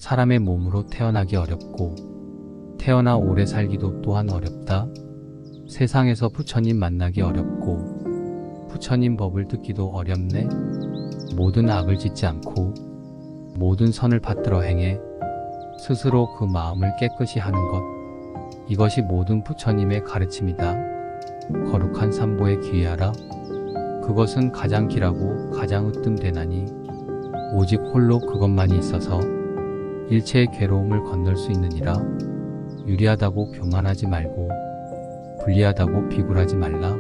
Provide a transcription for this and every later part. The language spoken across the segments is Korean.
사람의 몸으로 태어나기 어렵고 태어나 오래 살기도 또한 어렵다. 세상에서 부처님 만나기 어렵고 부처님 법을 듣기도 어렵네. 모든 악을 짓지 않고 모든 선을 받들어 행해 스스로 그 마음을 깨끗이 하는 것, 이것이 모든 부처님의 가르침이다. 거룩한 삼보에 기회하라. 그것은 가장 길하고 가장 으뜸되나니 오직 홀로 그것만이 있어서 일체의 괴로움을 건널 수 있느니라. 유리하다고 교만하지 말고 불리하다고 비굴하지 말라.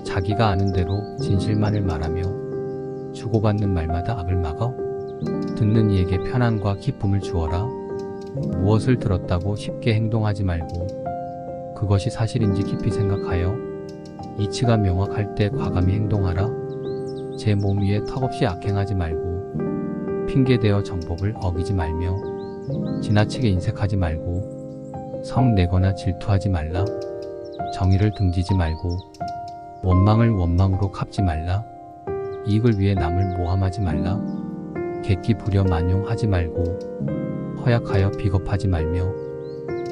자기가 아는 대로 진실만을 말하며 주고받는 말마다 악을 막아 듣는 이에게 편안과 기쁨을 주어라. 무엇을 들었다고 쉽게 행동하지 말고 그것이 사실인지 깊이 생각하여 이치가 명확할 때 과감히 행동하라. 제 몸 위에 턱없이 악행하지 말고 핑계대어 정법을 어기지 말며 지나치게 인색하지 말고 성내거나 질투하지 말라. 정의를 등지지 말고 원망을 원망으로 갚지 말라. 이익을 위해 남을 모함하지 말라. 객기 부려 만용하지 말고 허약하여 비겁하지 말며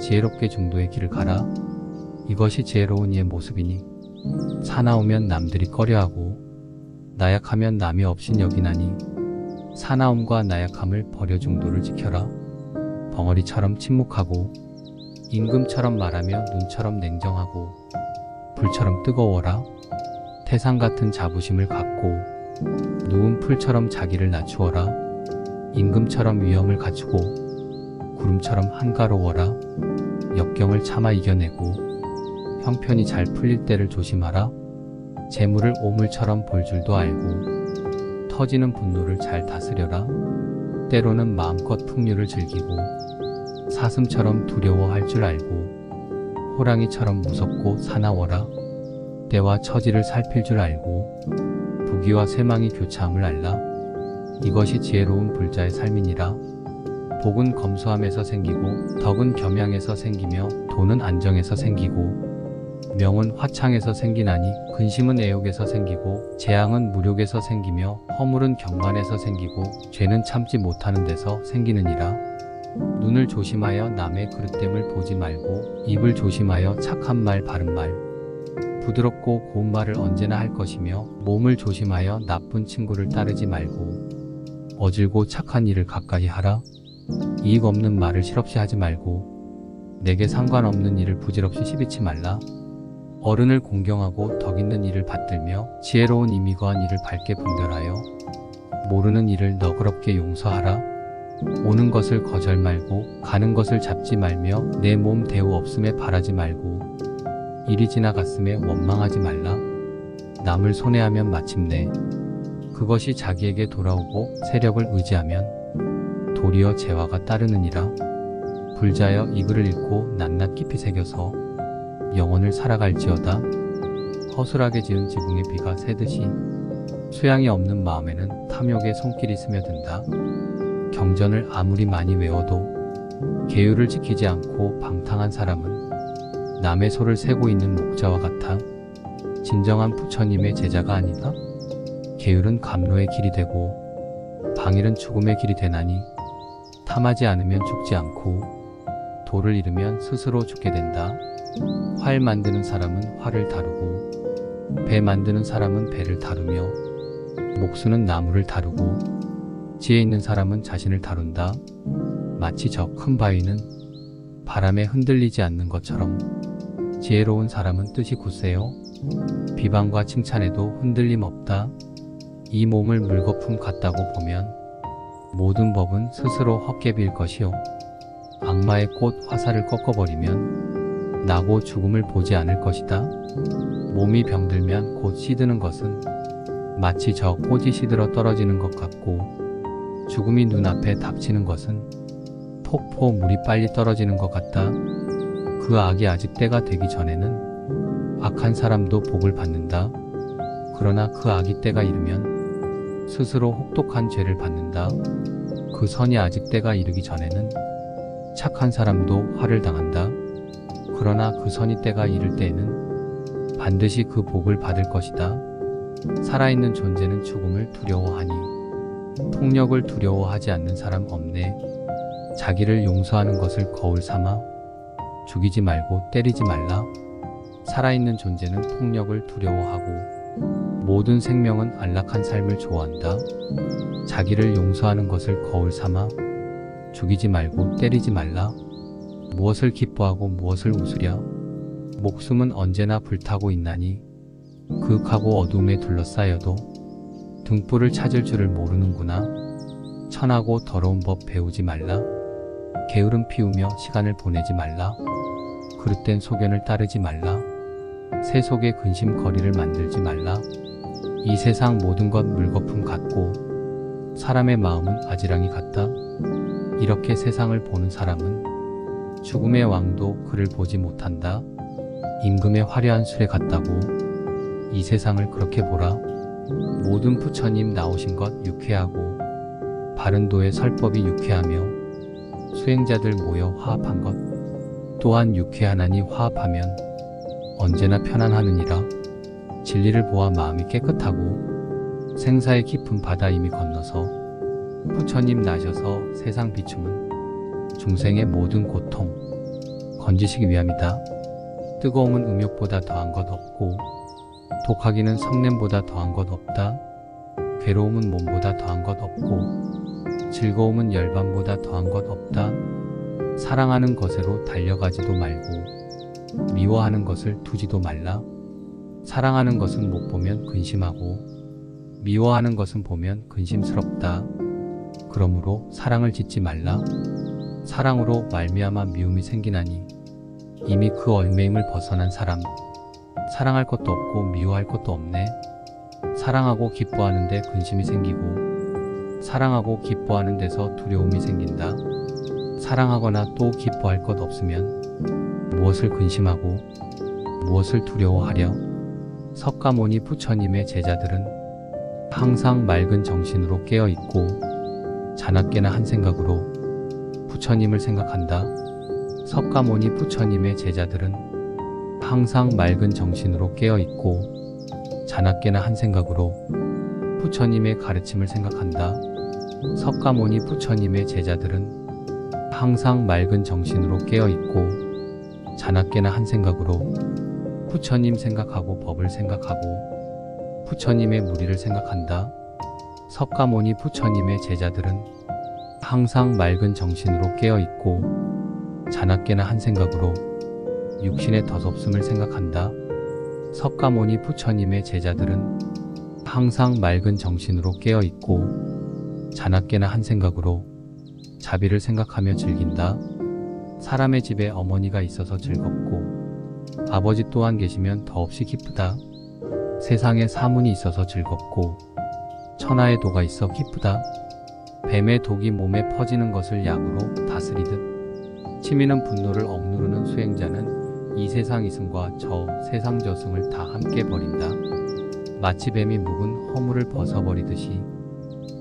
지혜롭게 중도의 길을 가라. 이것이 지혜로운 이의 모습이니 사나우면 남들이 꺼려하고 나약하면 남이 없인 여기나니 사나움과 나약함을 버려 중도를 지켜라. 벙어리처럼 침묵하고 임금처럼 말하며 눈처럼 냉정하고 불처럼 뜨거워라. 태산 같은 자부심을 갖고 누운 풀처럼 자기를 낮추어라. 임금처럼 위엄을 갖추고 구름처럼 한가로워라. 역경을 참아 이겨내고 형편이 잘 풀릴 때를 조심하라. 재물을 오물처럼 볼 줄도 알고 터지는 분노를 잘 다스려라. 때로는 마음껏 풍류를 즐기고 사슴처럼 두려워할 줄 알고 호랑이처럼 무섭고 사나워라. 때와 처지를 살필 줄 알고 부귀와 쇠망이 교차함을 알라. 이것이 지혜로운 불자의 삶이니라. 복은 검소함에서 생기고 덕은 겸양에서 생기며 돈은 안정에서 생기고 명은 화창에서 생기나니 근심은 애욕에서 생기고 재앙은 무력에서 생기며 허물은 경만에서 생기고 죄는 참지 못하는 데서 생기느니라. 눈을 조심하여 남의 그릇됨을 보지 말고 입을 조심하여 착한 말 바른 말 부드럽고 고운 말을 언제나 할 것이며 몸을 조심하여 나쁜 친구를 따르지 말고 어질고 착한 일을 가까이 하라. 이익 없는 말을 실없이 하지 말고 내게 상관없는 일을 부질없이 시비치 말라. 어른을 공경하고 덕 있는 일을 받들며 지혜로운 이미 거한 일을 밝게 분별하여 모르는 일을 너그럽게 용서하라. 오는 것을 거절 말고 가는 것을 잡지 말며 내 몸 대우 없음에 바라지 말고 일이 지나갔음에 원망하지 말라. 남을 손해하면 마침내 그것이 자기에게 돌아오고 세력을 의지하면 도리어 재화가 따르느니라. 불자여 이 글을 읽고 낱낱 깊이 새겨서 영혼을 살아갈지어다. 허술하게 지은 지붕에 비가 새듯이 수양이 없는 마음에는 탐욕의 손길이 스며든다. 경전을 아무리 많이 외워도 계율을 지키지 않고 방탕한 사람은 남의 소를 세고 있는 목자와 같아. 진정한 부처님의 제자가 아니다. 계율은 감로의 길이 되고 방일은 죽음의 길이 되나니 탐하지 않으면 죽지 않고 도를 잃으면 스스로 죽게 된다. 활 만드는 사람은 활을 다루고 배 만드는 사람은 배를 다루며 목수는 나무를 다루고 지혜 있는 사람은 자신을 다룬다. 마치 저 큰 바위는 바람에 흔들리지 않는 것처럼 지혜로운 사람은 뜻이 굳세요. 비방과 칭찬에도 흔들림 없다. 이 몸을 물거품 같다고 보면 모든 법은 스스로 헛개비일 것이요. 악마의 꽃 화살을 꺾어버리면 나고 죽음을 보지 않을 것이다. 몸이 병들면 곧 시드는 것은 마치 저 꽃이 시들어 떨어지는 것 같고 죽음이 눈앞에 닥치는 것은 폭포 물이 빨리 떨어지는 것 같다. 그 악이 아직 때가 되기 전에는 악한 사람도 복을 받는다. 그러나 그 악이 때가 이르면 스스로 혹독한 죄를 받는다. 그 선이 아직 때가 이르기 전에는 착한 사람도 화를 당한다. 그러나 그 선이 때가 이를 때에는 반드시 그 복을 받을 것이다. 살아있는 존재는 죽음을 두려워하니 폭력을 두려워하지 않는 사람 없네. 자기를 용서하는 것을 거울 삼아 죽이지 말고 때리지 말라. 살아있는 존재는 폭력을 두려워하고 모든 생명은 안락한 삶을 좋아한다. 자기를 용서하는 것을 거울 삼아 죽이지 말고 때리지 말라. 무엇을 기뻐하고 무엇을 웃으랴. 목숨은 언제나 불타고 있나니 그윽하고 어둠에 둘러싸여도 등불을 찾을 줄을 모르는구나. 천하고 더러운 법 배우지 말라. 게으름 피우며 시간을 보내지 말라. 그릇된 소견을 따르지 말라. 새 속에 근심거리를 만들지 말라. 이 세상 모든 것 물거품 같고 사람의 마음은 아지랑이 같다. 이렇게 세상을 보는 사람은 죽음의 왕도 그를 보지 못한다. 임금의 화려한 술에 같다고 이 세상을 그렇게 보라. 모든 부처님 나오신 것 유쾌하고 바른 도의 설법이 유쾌하며 수행자들 모여 화합한 것 또한 유쾌하나니 화합하면 언제나 편안하느니라. 진리를 보아 마음이 깨끗하고 생사의 깊은 바다 이미 건너서 부처님 나셔서 세상 비춤은 중생의 모든 고통 건지시기 위함이다. 뜨거움은 음욕보다 더한 것 없고 독하기는 성냄보다 더한 것 없다. 괴로움은 몸보다 더한 것 없고 즐거움은 열반보다 더한 것 없다. 사랑하는 것으로 달려가지도 말고 미워하는 것을 두지도 말라. 사랑하는 것은 못 보면 근심하고 미워하는 것은 보면 근심스럽다. 그러므로 사랑을 짓지 말라. 사랑으로 말미암아 미움이 생기나니 이미 그 얽매임을 벗어난 사람 사랑할 것도 없고 미워할 것도 없네. 사랑하고 기뻐하는데 근심이 생기고 사랑하고 기뻐하는 데서 두려움이 생긴다. 사랑하거나 또 기뻐할 것 없으면 무엇을 근심하고 무엇을 두려워하려. 석가모니 부처님의 제자들은 항상 맑은 정신으로 깨어있고 자나깨나 한 생각으로 부처님을 생각한다. 석가모니 부처님의 제자들은 항상 맑은 정신으로 깨어있고 자나깨나 한 생각으로 부처님의 가르침을 생각한다. 석가모니 부처님의 제자들은 항상 맑은 정신으로 깨어있고 자나깨나 한 생각으로 부처님 생각하고 법을 생각하고 부처님의 무리를 생각한다. 석가모니 부처님의 제자들은 항상 맑은 정신으로 깨어있고 자나깨나 한 생각으로 육신의 덧없음을 생각한다. 석가모니 부처님의 제자들은 항상 맑은 정신으로 깨어있고 자나깨나 한 생각으로 자비를 생각하며 즐긴다. 사람의 집에 어머니가 있어서 즐겁고 아버지 또한 계시면 더없이 기쁘다. 세상에 사문이 있어서 즐겁고 천하의 도가 있어 기쁘다. 뱀의 독이 몸에 퍼지는 것을 약으로 다스리듯 치미는 분노를 억누르는 수행자는 이 세상 이승과 저 세상 저승을 다 함께 버린다. 마치 뱀이 묵은 허물을 벗어버리듯이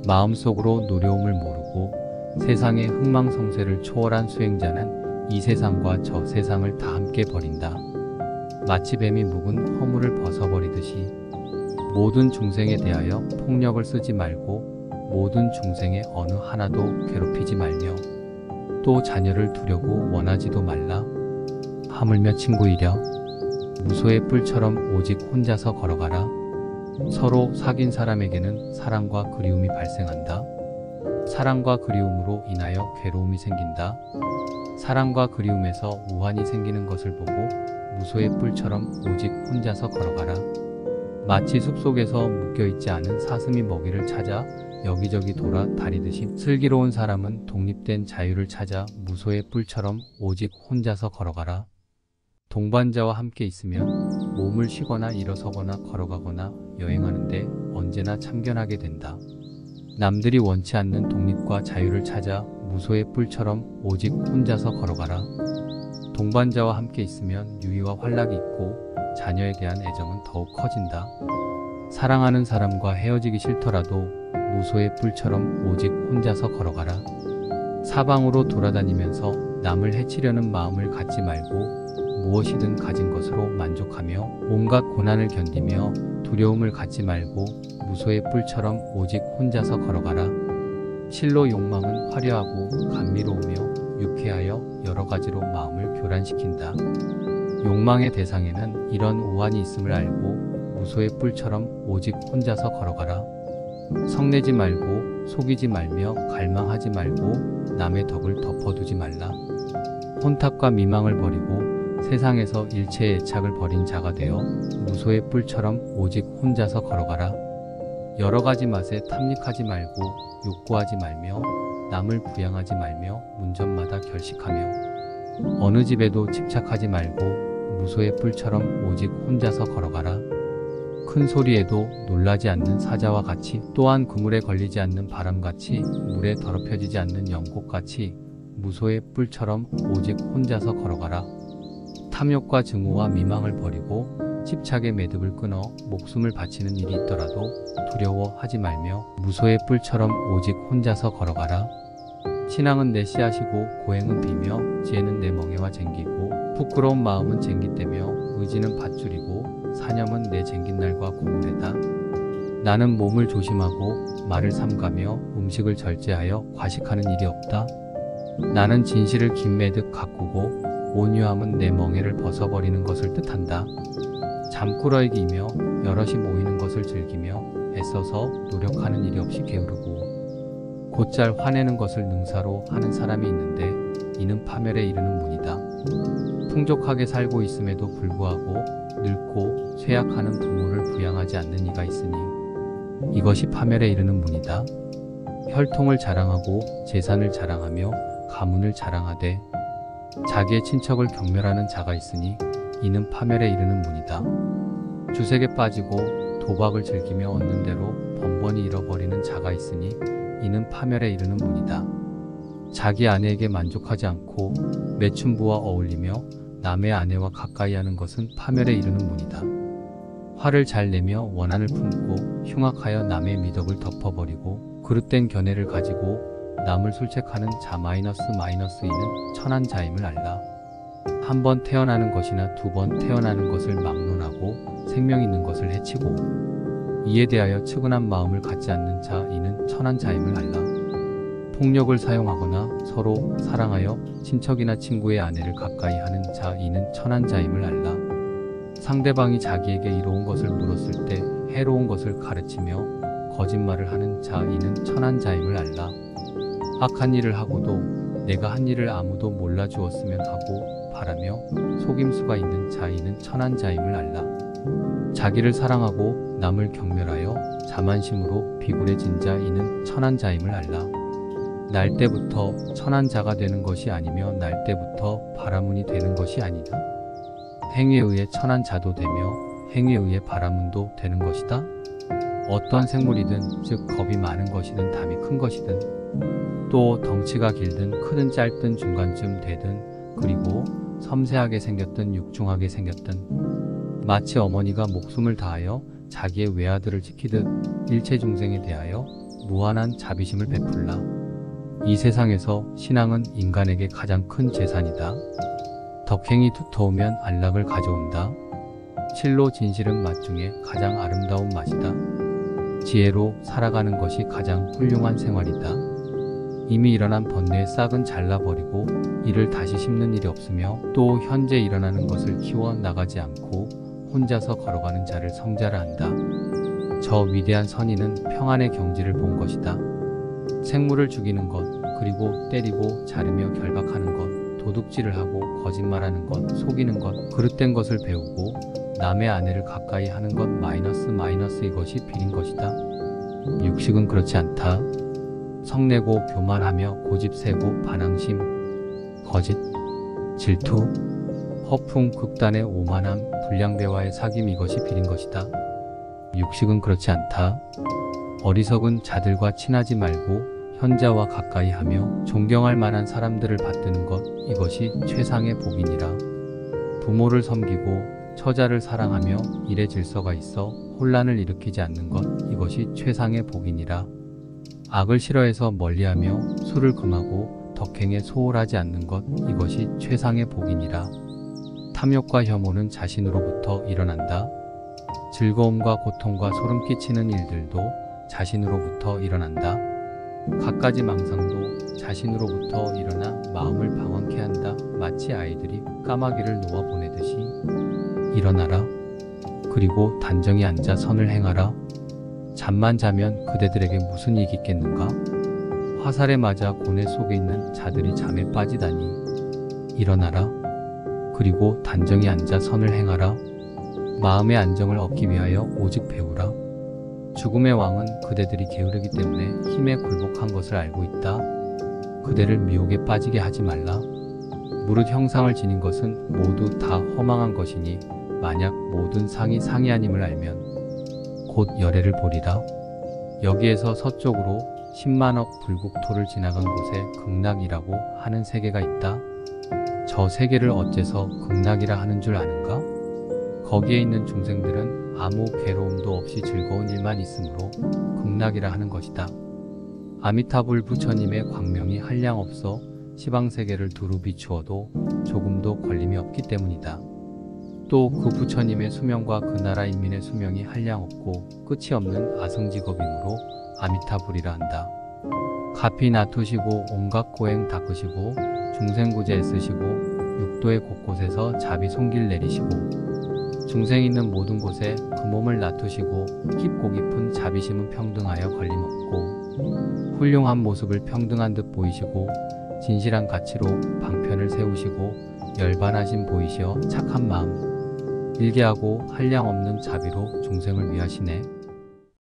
마음속으로 노려움을 모르고 세상의 흥망성쇠를 초월한 수행자는 이 세상과 저 세상을 다 함께 버린다. 마치 뱀이 묵은 허물을 벗어버리듯이 모든 중생에 대하여 폭력을 쓰지 말고 모든 중생의 어느 하나도 괴롭히지 말며 또 자녀를 두려고 원하지도 말라. 하물며 친구이려 무소의 뿔처럼 오직 혼자서 걸어가라. 서로 사귄 사람에게는 사랑과 그리움이 발생한다. 사랑과 그리움으로 인하여 괴로움이 생긴다. 사랑과 그리움에서 우환이 생기는 것을 보고 무소의 뿔처럼 오직 혼자서 걸어가라. 마치 숲속에서 묶여있지 않은 사슴이 먹이를 찾아 여기저기 돌아 다니듯이 슬기로운 사람은 독립된 자유를 찾아 무소의 뿔처럼 오직 혼자서 걸어가라. 동반자와 함께 있으면 몸을 쉬거나 일어서거나 걸어가거나 여행하는데 언제나 참견하게 된다. 남들이 원치 않는 독립과 자유를 찾아 무소의 뿔처럼 오직 혼자서 걸어가라. 동반자와 함께 있으면 유의와 활락이 있고 자녀에 대한 애정은 더욱 커진다. 사랑하는 사람과 헤어지기 싫더라도 무소의 뿔처럼 오직 혼자서 걸어가라. 사방으로 돌아다니면서 남을 해치려는 마음을 갖지 말고 무엇이든 가진 것으로 만족하며 온갖 고난을 견디며 두려움을 갖지 말고 무소의 뿔처럼 오직 혼자서 걸어가라. 실로 욕망은 화려하고 감미로우며 하여 여러 가지로 마음을 교란시킨다. 욕망의 대상에는 이런 우환이 있음을 알고 무소의 뿔처럼 오직 혼자서 걸어가라. 성내지 말고 속이지 말며 갈망하지 말고 남의 덕을 덮어두지 말라. 혼탁과 미망을 버리고 세상에서 일체의 애착을 버린 자가 되어 무소의 뿔처럼 오직 혼자서 걸어가라. 여러 가지 맛에 탐닉하지 말고 욕구하지 말며 남을 부양하지 말며 문전마다 결식하며 어느 집에도 집착하지 말고 무소의 뿔처럼 오직 혼자서 걸어가라. 큰 소리에도 놀라지 않는 사자와 같이 또한 그물에 걸리지 않는 바람같이 물에 더럽혀지지 않는 연꽃같이 무소의 뿔처럼 오직 혼자서 걸어가라. 탐욕과 증오와 미망을 버리고 집착의 매듭을 끊어 목숨을 바치는 일이 있더라도 두려워하지 말며 무소의 뿔처럼 오직 혼자서 걸어가라. 신앙은 내 씨앗이고 고행은 비며 지혜는 내 멍에와 쟁기고 부끄러운 마음은 쟁기떼며 의지는 밧줄이고 사념은 내 쟁긴 날과 고무래다. 나는 몸을 조심하고 말을 삼가며 음식을 절제하여 과식하는 일이 없다. 나는 진실을 긴매듯 가꾸고 온유함은 내 멍에를 벗어버리는 것을 뜻한다. 잠꾸러기이며 여럿이 모이는 것을 즐기며 애써서 노력하는 일이 없이 게으르고 곧잘 화내는 것을 능사로 하는 사람이 있는데 이는 파멸에 이르는 문이다. 풍족하게 살고 있음에도 불구하고 늙고 쇠약하는 부모를 부양하지 않는 이가 있으니 이것이 파멸에 이르는 문이다. 혈통을 자랑하고 재산을 자랑하며 가문을 자랑하되 자기의 친척을 경멸하는 자가 있으니 이는 파멸에 이르는 문이다. 주색에 빠지고 도박을 즐기며 얻는 대로 번번이 잃어버리는 자가 있으니 이는 파멸에 이르는 문이다. 자기 아내에게 만족하지 않고 매춘부와 어울리며 남의 아내와 가까이 하는 것은 파멸에 이르는 문이다. 화를 잘 내며 원한을 품고 흉악하여 남의 미덕을 덮어버리고 그릇된 견해를 가지고 남을 술책하는 자 -이는 천한 자임을 알라. 한 번 태어나는 것이나 두 번 태어나는 것을 막론하고 생명 있는 것을 해치고 이에 대하여 측은한 마음을 갖지 않는 자 이는 천한 자임을 알라. 폭력을 사용하거나 서로 사랑하여 친척이나 친구의 아내를 가까이 하는 자 이는 천한 자임을 알라. 상대방이 자기에게 이로운 것을 물었을 때 해로운 것을 가르치며 거짓말을 하는 자 이는 천한 자임을 알라. 악한 일을 하고도 내가 한 일을 아무도 몰라주었으면 하고 바라며 속임수가 있는 자이는 천한 자임을 알라. 자기를 사랑하고 남을 경멸하여 자만심으로 비굴해진 자이는 천한 자임을 알라. 날 때부터 천한 자가 되는 것이 아니며 날 때부터 바라문이 되는 것이 아니다. 행위에 의해 천한 자도 되며 행위에 의해 바라문도 되는 것이다. 어떠한 생물이든 즉 겁이 많은 것이든 담이 큰 것이든 또 덩치가 길든 크든 짧든 중간쯤 되든 그리고 섬세하게 생겼든 육중하게 생겼든 마치 어머니가 목숨을 다하여 자기의 외아들을 지키듯 일체 중생에 대하여 무한한 자비심을 베풀라. 이 세상에서 신앙은 인간에게 가장 큰 재산이다. 덕행이 두터우면 안락을 가져온다. 실로 진실은 맛 중에 가장 아름다운 맛이다. 지혜로 살아가는 것이 가장 훌륭한 생활이다. 이미 일어난 번뇌의 싹은 잘라버리고 이를 다시 심는 일이 없으며 또 현재 일어나는 것을 키워 나가지 않고 혼자서 걸어가는 자를 성자라 한다. 저 위대한 선인은 평안의 경지를 본 것이다. 생물을 죽이는 것, 그리고 때리고 자르며 결박하는 것, 도둑질을 하고 거짓말하는 것, 속이는 것, 그릇된 것을 배우고 남의 아내를 가까이 하는 것 마이너스 이것이 비린 것이다. 육식은 그렇지 않다. 성내고 교만하며 고집세고 반항심, 거짓, 질투, 허풍, 극단의 오만함, 불량배와의 사귐 이것이 비린 것이다. 육식은 그렇지 않다. 어리석은 자들과 친하지 말고 현자와 가까이 하며 존경할 만한 사람들을 받드는 것 이것이 최상의 복이니라. 부모를 섬기고 처자를 사랑하며 일에 질서가 있어 혼란을 일으키지 않는 것 이것이 최상의 복이니라. 악을 싫어해서 멀리하며 술을 금하고 덕행에 소홀하지 않는 것 이것이 최상의 복이니라. 탐욕과 혐오는 자신으로부터 일어난다. 즐거움과 고통과 소름 끼치는 일들도 자신으로부터 일어난다. 갖가지 망상도 자신으로부터 일어나 마음을 방황케 한다. 마치 아이들이 까마귀를 놓아 보내듯이. 일어나라. 그리고 단정히 앉아 선을 행하라. 잠만 자면 그대들에게 무슨 이익이 있겠는가? 화살에 맞아 고뇌 속에 있는 자들이 잠에 빠지다니. 일어나라. 그리고 단정히 앉아 선을 행하라. 마음의 안정을 얻기 위하여 오직 배우라. 죽음의 왕은 그대들이 게으르기 때문에 힘에 굴복한 것을 알고 있다. 그대를 미혹에 빠지게 하지 말라. 무릇 형상을 지닌 것은 모두 다 허망한 것이니 만약 모든 상이 상이 아님을 알면 곧 열애를 보리라. 여기에서 서쪽으로 10만억 불국토를 지나간 곳에 극락이라고 하는 세계가 있다. 저 세계를 어째서 극락이라 하는 줄 아는가? 거기에 있는 중생들은 아무 괴로움도 없이 즐거운 일만 있으므로 극락이라 하는 것이다. 아미타불 부처님의 광명이 한량없어 시방세계를 두루 비추어도 조금도 걸림이 없기 때문이다. 또 그 부처님의 수명과 그 나라 인민의 수명이 한량없고 끝이 없는 아승직업이므로 아미타불이라 한다. 가피 놔두시고 온갖 고행 닦으시고 중생구제 애쓰시고 육도의 곳곳에서 자비 손길 내리시고 중생 있는 모든 곳에 그 몸을 놔두시고 깊고 깊은 자비심은 평등하여 걸림없고 훌륭한 모습을 평등한 듯 보이시고 진실한 가치로 방편을 세우시고 열반하심 보이시어 착한 마음 일개하고 한량없는 자비로 중생을 위하시네.